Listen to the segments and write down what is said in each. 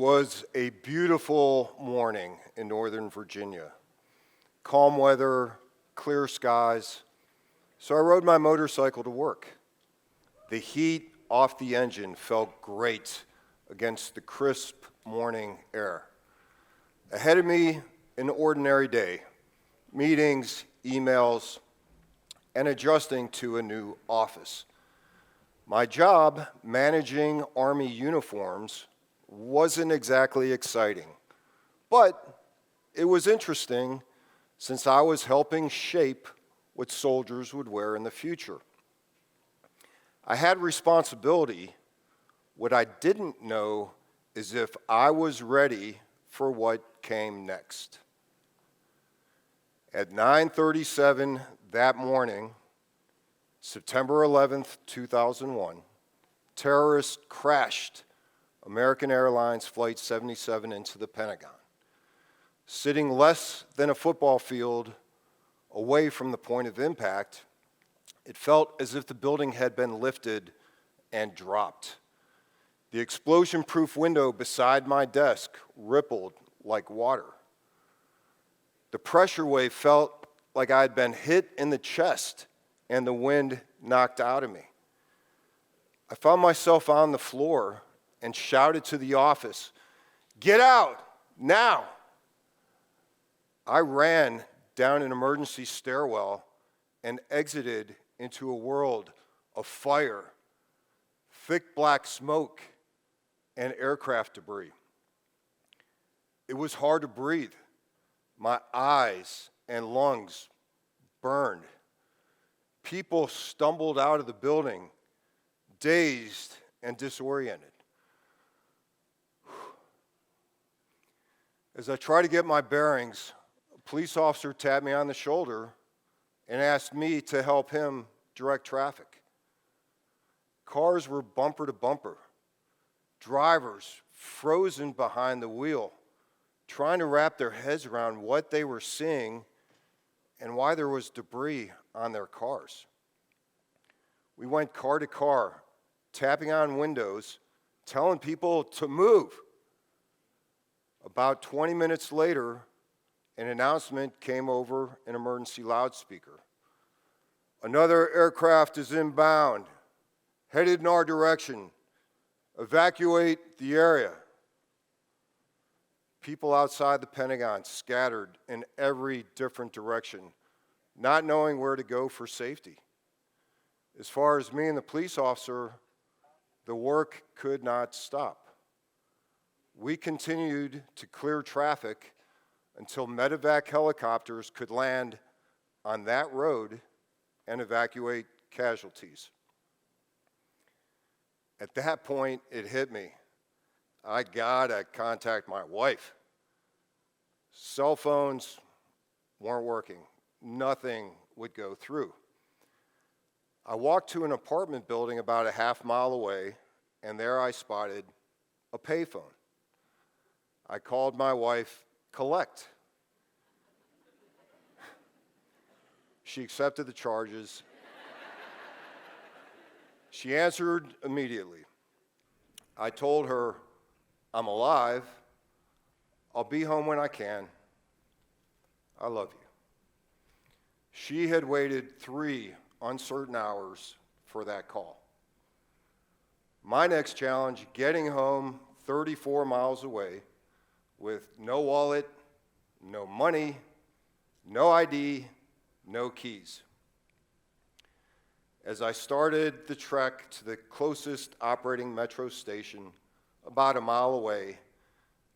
was a beautiful morning in Northern Virginia. Calm weather, clear skies. So I rode my motorcycle to work. The heat off the engine felt great against the crisp morning air. Ahead of me, an ordinary day. Meetings, emails, and adjusting to a new office. My job, managing Army uniforms, wasn't exactly exciting, but it was interesting since I was helping shape what soldiers would wear in the future. I had responsibility. What I didn't know is if I was ready for what came next. At 9:37 that morning, September 11th, 2001, terrorists crashed American Airlines Flight 77 into the Pentagon. Sitting less than a football field away from the point of impact, it felt as if the building had been lifted and dropped. The explosion-proof window beside my desk rippled like water. The pressure wave felt like I had been hit in the chest and the wind knocked out of me. I found myself on the floor and shouted to the office, "Get out, now!" I ran down an emergency stairwell and exited into a world of fire, thick black smoke, and aircraft debris. It was hard to breathe. My eyes and lungs burned. People stumbled out of the building, dazed and disoriented. As I tried to get my bearings, a police officer tapped me on the shoulder and asked me to help him direct traffic. Cars were bumper to bumper. Drivers frozen behind the wheel, trying to wrap their heads around what they were seeing and why there was debris on their cars. We went car to car, tapping on windows, telling people to move. About 20 minutes later, an announcement came over an emergency loudspeaker. "Another aircraft is inbound, headed in our direction. Evacuate the area." People outside the Pentagon scattered in every different direction, not knowing where to go for safety. As far as me and the police officer, the work could not stop. We continued to clear traffic until medevac helicopters could land on that road and evacuate casualties. At that point, it hit me. I gotta contact my wife. Cell phones weren't working. Nothing would go through. I walked to an apartment building about a half mile away, and there I spotted a payphone. I called my wife, collect. She accepted the charges. She answered immediately. I told her, "I'm alive. I'll be home when I can. I love you." She had waited 3 uncertain hours for that call. My next challenge, getting home 34 miles away with no wallet, no money, no ID, no keys. As I started the trek to the closest operating metro station, about a mile away,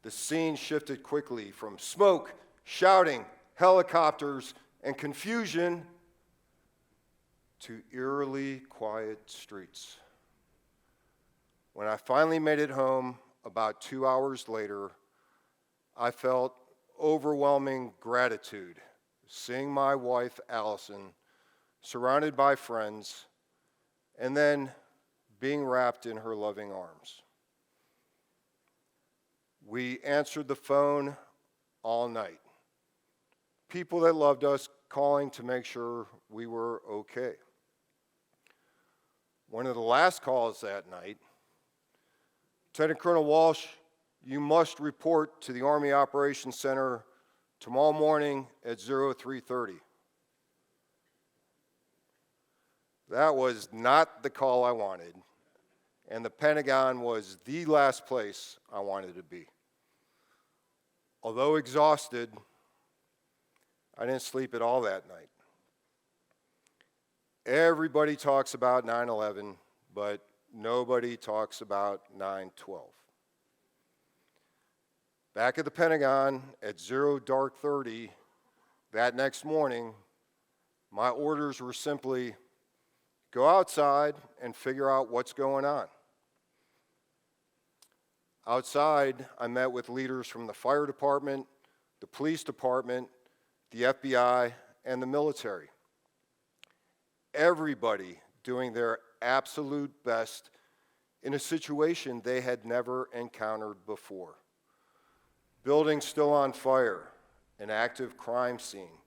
the scene shifted quickly from smoke, shouting, helicopters, and confusion to eerily quiet streets. When I finally made it home about 2 hours later, I felt overwhelming gratitude seeing my wife, Allison, surrounded by friends, and then being wrapped in her loving arms. We answered the phone all night. People that loved us calling to make sure we were okay. One of the last calls that night, Lieutenant Colonel Walsh, You must report to the Army Operations Center tomorrow morning at 03:30. That was not the call I wanted, and the Pentagon was the last place I wanted to be. Although exhausted, I didn't sleep at all that night. Everybody talks about 9/11, but nobody talks about 9/12. Back at the Pentagon at 0:30 that next morning, my orders were simply go outside and figure out what's going on. Outside, I met with leaders from the fire department, the police department, the FBI, and the military. Everybody doing their absolute best in a situation they had never encountered before. Buildings still on fire, an active crime scene,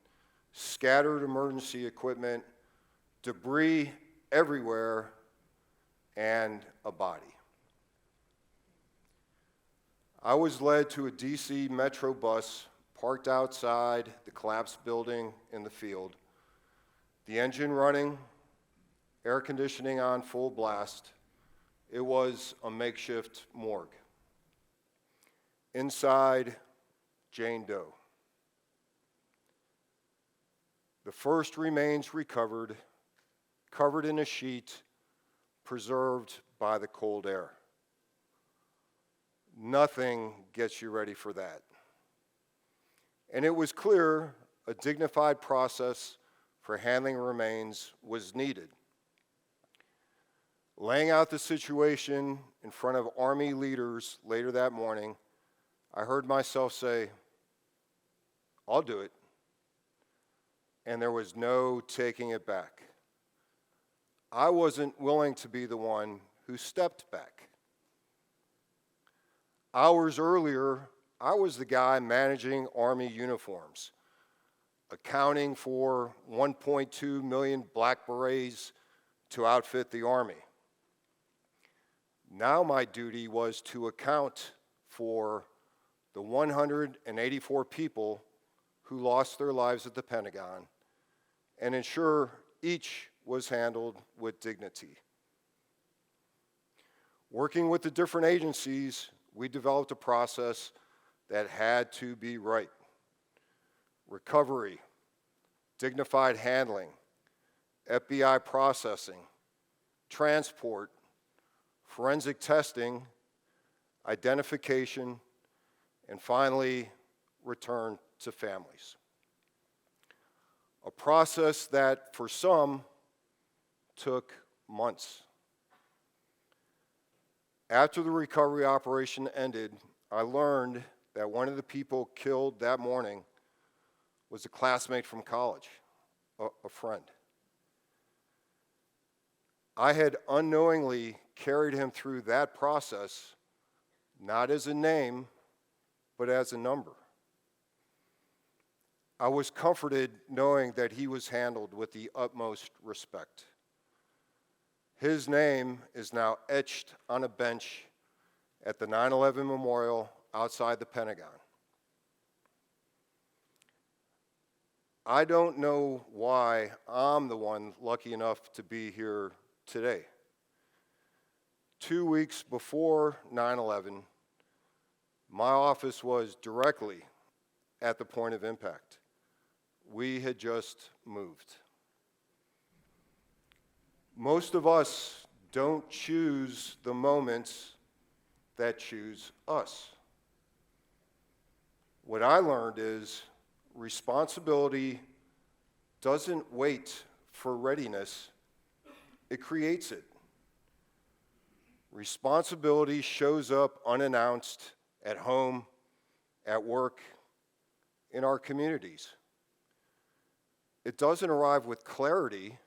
scattered emergency equipment, debris everywhere, and a body. I was led to a DC Metro bus parked outside the collapsed building in the field, the engine running, air conditioning on full blast. It was a makeshift morgue. Inside, Jane Doe. The first remains recovered, covered in a sheet, preserved by the cold air. Nothing gets you ready for that. And it was clear a dignified process for handling remains was needed. Laying out the situation in front of Army leaders later that morning, I heard myself say, "I'll do it." And there was no taking it back. I wasn't willing to be the one who stepped back. Hours earlier, I was the guy managing Army uniforms, accounting for 1.2 million black berets to outfit the Army. Now my duty was to account for the 184 people who lost their lives at the Pentagon and ensure each was handled with dignity. Working with the different agencies, we developed a process that had to be right. Recovery, dignified handling, FBI processing, transport, forensic testing, identification, and finally, return to families. A process that, for some, took months. After the recovery operation ended, I learned that one of the people killed that morning was a classmate from college, a friend. I had unknowingly carried him through that process, not as a name, but as a number. I was comforted knowing that he was handled with the utmost respect. His name is now etched on a bench at the 9/11 Memorial outside the Pentagon. I don't know why I'm the one lucky enough to be here today. 2 weeks before 9/11, my office was directly at the point of impact. We had just moved. Most of us don't choose the moments that choose us. What I learned is responsibility doesn't wait for readiness, it creates it. Responsibility shows up unannounced at home, at work, in our communities. It doesn't arrive with clarity.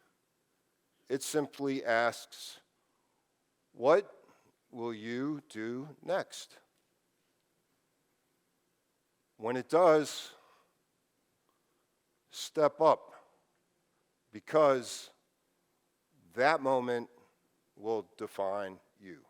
It simply asks, what will you do next? When it does, step up, because that moment will define you.